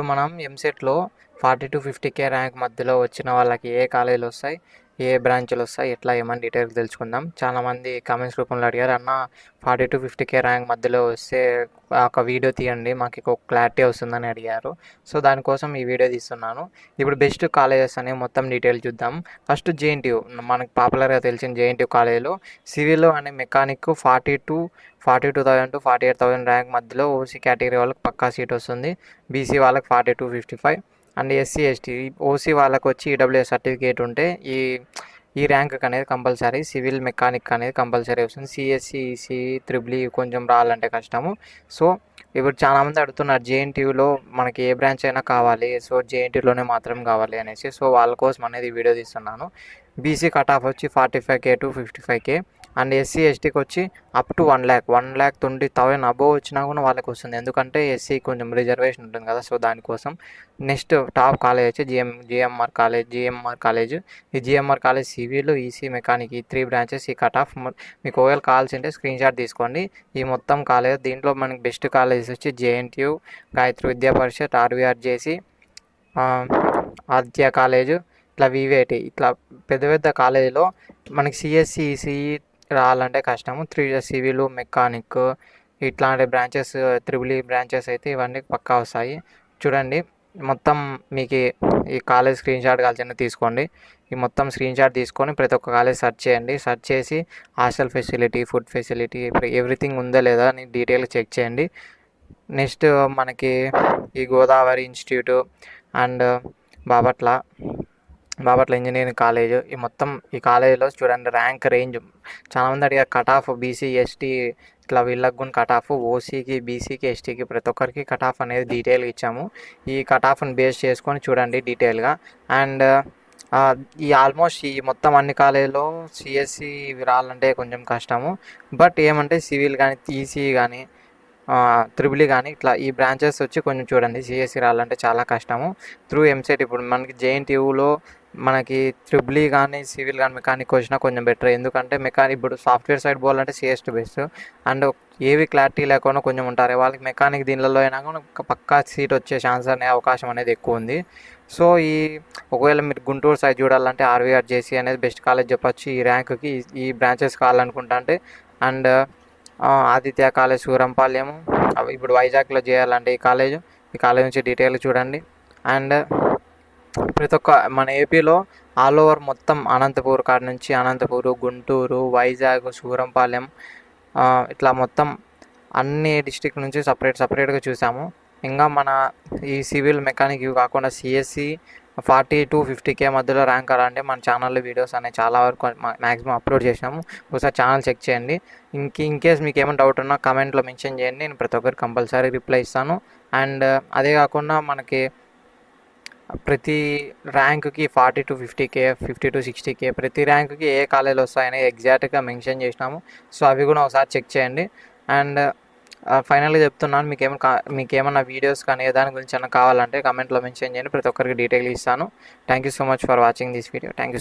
ఇప్పుడు మనం ఎంసెట్‌లో 40-50K ర్యాంక్ మధ్యలో వచ్చిన వాళ్ళకి ఏ కాలేజీలు వస్తాయి? ఏ బ్రాంచ్‌లు వస్తాయి? ఎట్లా ఏమని డీటెయిల్‌గా తెలుసుకుందాం. చాలామంది కామెంట్స్ రూపంలో అడిగారు. అన్న 40-50K ర్యాంక్ మధ్యలో వస్తే ఒక వీడియో తీయండి. మాకు ఒక క్లారిటీ వస్తుందని అడిగారు. సో, దానికోసం ఈ వీడియో తీస్తున్నాను. ఇప్పుడు బెస్ట్ కాలేజెస్ అనేవి మొత్తం డీటెయిల్ చూద్దాం. ఫస్ట్ జేఎన్‌టీయూ మనకు పాపులర్‌గా తెలిసిన జేఎన్‌టీయూ కాలేజీలో civil and mechanic 42,000 to 48,000 rank మధ్యలో ఓసీ కేటగిరీ వాళ్ళకి పక్కా సీట్ వస్తుంది. బీసీ వాళ్ళకి 42-55 అండ్ ఎస్సీ ఎస్టీ ఓసీ వాళ్ళకి వచ్చి ఈడబ్ల్యూఎస్ సర్టిఫికేట్ ఉంటే ఈ ర్యాంక్ అనేది కంపల్సరీ. సివిల్ మెకానిక్ అనేది కంపల్సరీ వస్తుంది. సిఎస్సి ఈసీ త్రిబుల్ కొంచెం రావాలంటే కష్టము. సో ఇప్పుడు చాలామంది అడుగుతున్నారు జేఎన్టీయూలో మనకి ఏ బ్రాంచ్ అయినా కావాలి, సో జేఎన్టీయూలోనే మాత్రం కావాలి అనేసి. సో వాళ్ళ కోసం అనేది వీడియో తీస్తున్నాను. బీసీ కట్ ఆఫ్ వచ్చి 45K to 55K and SC ఎస్టీకి వచ్చి అప్ టు 1,20,000 అబోవ్ వచ్చినా కూడా వాళ్ళకి వస్తుంది. ఎందుకంటే ఎస్సీ కొంచెం రిజర్వేషన్ ఉంటుంది కదా, సో దానికోసం. నెక్స్ట్ టాప్ కాలేజ్ వచ్చి జిఎంఆర్ కాలేజ్. ఈ GMR college civil EC mechanic ఈ 3 బ్రాంచెస్ ఈ కట్ ఆఫ్. మీకు ఒకవేళ కావాల్సి ఉంటే స్క్రీన్ షాట్ తీసుకోండి. ఈ మొత్తం కాలేజ్ దీంట్లో మనకి బెస్ట్ కాలేజెస్ వచ్చి జేఎన్టీయూ, గాయత్రి విద్యా పరిషత్, ఆర్వీఆర్జేసీ, ఆదిత్య కాలేజ్, ఇట్లా వివేటి, ఇట్లా పెద్ద పెద్ద కాలేజీలో మనకి సిఎస్సి ఈసీఈ రావాలంటే కష్టము. 3 సివిల్ మెకానిక్ ఇట్లాంటి బ్రాంచెస్ త్రిబుల్ బ్రాంచెస్ అయితే ఇవన్నీ పక్కా వస్తాయి. చూడండి మొత్తం మీకు ఈ కాలేజ్ స్క్రీన్ షాట్ కావాల్సిన తీసుకోండి. ఈ మొత్తం స్క్రీన్ షాట్ తీసుకొని ప్రతి ఒక్క కాలేజ్ సెర్చ్ చేయండి. సెర్చ్ చేసి hostel facility, food facility, everything ఉందా లేదా అని డీటెయిల్గా చెక్ చేయండి. నెక్స్ట్ మనకి ఈ Godavari institute and Bapatla engineering college ఈ కాలేజీలో చూడండి ర్యాంక్ రేంజ్ చాలామంది అడిగారు. కట్ ఆఫ్ బీసీ ఎస్టీ ఇట్లా వీళ్ళకి కూడా కట్ ఆఫ్, ఓసీకి బీసీకి ఎస్టీకి ప్రతి ఒక్కరికి కట్ ఆఫ్ అనేది డీటెయిల్గా ఇచ్చాము. ఈ కట్ ఆఫ్ని బేస్ చేసుకొని చూడండి డీటెయిల్గా. అండ్ ఈ ఆల్మోస్ట్ ఈ మొత్తం అన్ని కాలేజీలో సిఎస్సి రావాలంటే కొంచెం కష్టము. బట్ ఏమంటే సివిల్ కానీ ఈసీ కానీ త్రిబుల్ కానీ ఇట్లా ఈ బ్రాంచెస్ వచ్చి కొంచెం చూడండి సిఎస్సి రావాలంటే చాలా కష్టము. త్రూ ఎంసెట్ ఇప్పుడు మనకి జేఎన్టీయూలో మనకి త్రిబుల్ కానీ సివిల్ కానీ మెకానిక్ వచ్చినా కొంచెం బెటర్. ఎందుకంటే మెకానిక్ ఇప్పుడు సాఫ్ట్వేర్ సైడ్ పోవాలంటే సిఎస్ టు బెస్ట్. అండ్ ఏవి క్లారిటీ లేకుండా కొంచెం ఉంటారు వాళ్ళకి మెకానిక్ దీనిలో అయినా కూడా పక్కా సీట్ వచ్చే ఛాన్స్ అనే అవకాశం అనేది ఎక్కువ ఉంది. సో ఒకవేళ మీరు గుంటూరు సైడ్ చూడాలంటే ఆర్వీఆర్జేసీ అనేది బెస్ట్ కాలేజ్ చెప్పొచ్చు ఈ ర్యాంక్కి. ఈ బ్రాంచెస్ కావాలనుకుంటా అంటే అండ్ ఆదిత్య కాలేజ్ సూరంపాలెము ఇప్పుడు వైజాగ్లో చేయాలంటే ఈ కాలేజ్ నుంచి డీటెయిల్ చూడండి. అండ్ ప్రతి ఒక్క మన ఏపీలో ఆల్ ఓవర్ మొత్తం అనంతపూర్ కాడ నుంచి గుంటూరు, వైజాగ్, సూరంపాలెం ఇట్లా మొత్తం అన్ని డిస్ట్రిక్ట్ నుంచి సపరేట్గా చూసాము. ఇంకా మన ఈ సివిల్ మెకానిక్ ఇవి కాకుండా సిఎస్సి 40-50K మధ్యలో ర్యాంక్ అలాంటి మన ఛానల్లో వీడియోస్ అనేవి చాలా వరకు మ్యాక్సిమం అప్లోడ్ చేసినాము. ఒకసారి ఛానల్ చెక్ చేయండి. ఇన్కేస్ మీకు ఏమైనా డౌట్ ఉన్నా కామెంట్లో మెన్షన్ చేయండి, నేను ప్రతి ఒక్కరికి కంపల్సరీ రిప్లై ఇస్తాను. అండ్ అదే కాకుండా మనకి ప్రతి ర్యాంక్కి 40-50K, 50-60K ప్రతి ర్యాంక్కి ఏ కాలేజీలు వస్తాయని ఎగ్జాక్ట్గా మెన్షన్ చేసినాము. సో అవి కూడా ఒకసారి చెక్ చేయండి. అండ్ ఫైనల్గా చెప్తున్నాను, మీకేమన్నా వీడియోస్ కానీ దాని గురించి ఏమైనా కావాలంటే కామెంట్లో మెన్షన్ చేయండి, ప్రతి ఒక్కరికి డీటెయిల్ ఇస్తాను. Thank you so much for watching this video. Thank you.